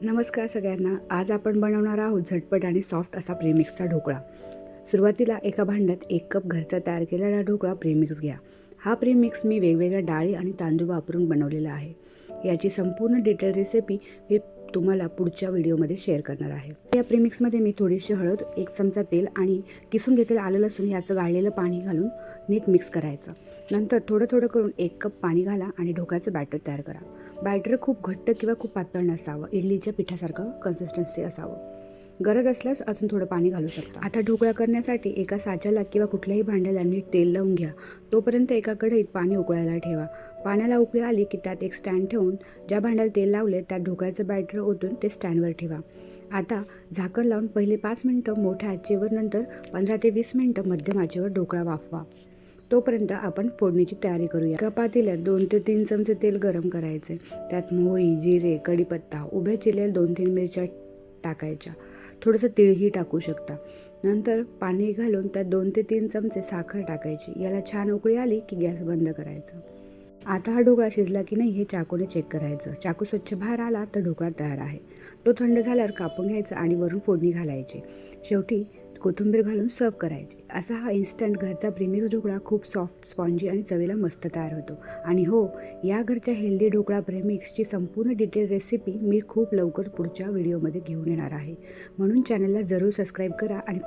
नमस्कार सगळ्यांना. आज आपण बनवणार आहोत झटपट आणि सॉफ्ट असा प्रेमिक्सचा ढोकळा. सुरुवातीला एका भांड्यात 1 कप घरचा तयार केलेला ढोकळा प्रेमिक्स घ्या. हा प्रेमिक्स मी वेगवेगळ्या डाळी आणि तांदूळ वापरून बनवलेला आहे. याची संपूर्ण डिटेल रेसिपी मी तुम्हाला पुढच्या व्हिडिओमध्ये शेअर करणार आहे. या प्रेमिक्समध्ये मी थोडीशी हळद, 1 चमचा तेल आणि किसून घेतलेलं आलं लसूण याचं गाळलेलं पाणी घालून नीट मिक्स करायचं. नंतर थोडं थोडं करून 1 कप पाणी घाला आणि ढोकळ्याचं बॅटर तयार करा. बॅटर खूप घट्ट किंवा खूप पातळ नसावं, इडलीच्या पिठासारखं कन्सिस्टन्सी असावं. गरज असल्यास अजून थोडं पाणी घालू शकता. आता ढोकळा करण्यासाठी एका साच्याला किंवा कुठल्याही भांड्याला नीट तेल लावून घ्या. तोपर्यंत एका कढईत पाणी उकळायला ठेवा. पाण्याला उकळी आली की त्यात एक स्टँड ठेवून ज्या भांड्याला तेल लावले त्यात ढोकळ्याचं बॅटर ओतून ते स्टँडवर ठेवा. आता झाकण लावून पहिले 5 मिनिटं मोठ्या आचेवर, नंतर 15 ते 20 मिनिटं मध्यम आचेवर ढोकळा वाफवा. तोपर्यंत आपण फोडणीची तयारी करूया. एका पातेल्यात 2 ते 3 चमचे तेल गरम करायचे. त्यात मोहरी, जिरे, कढीपत्ता, उभ्या चिरलेल्या 2-3 मिरच्या टाकायच्या. थोडंसं तीळही टाकू शकता. नंतर पाणी घालून त्यात 2 ते 3 चमचे साखर टाकायची. याला छान उकळी आली की गॅस बंद करायचा. आता हा ढोकळा शिजला की नाही हे चाकूने चेक करायचं. चाकू स्वच्छ बाहेर आला तर ढोकळा तयार आहे. तो थंड झाल्यावर कापून घ्यायचा आणि वरून फोडणी घालायची. शेवटी कोथिंबीर घालून सर्व करायची. असा हा इन्स्टंट घरचा प्रेमिक्स ढोकळा खूप सॉफ्ट, स्पॉन्जी आणि चवीला मस्त तयार होतो. आणि हो, या घरच्या हेल्दी ढोकळा प्रेमिक्सची संपूर्ण डिटेल रेसिपी मी खूप लवकर पुढच्या व्हिडिओमध्ये घेऊन येणार आहे. म्हणून चॅनलला जरूर सबस्क्राईब करा आणि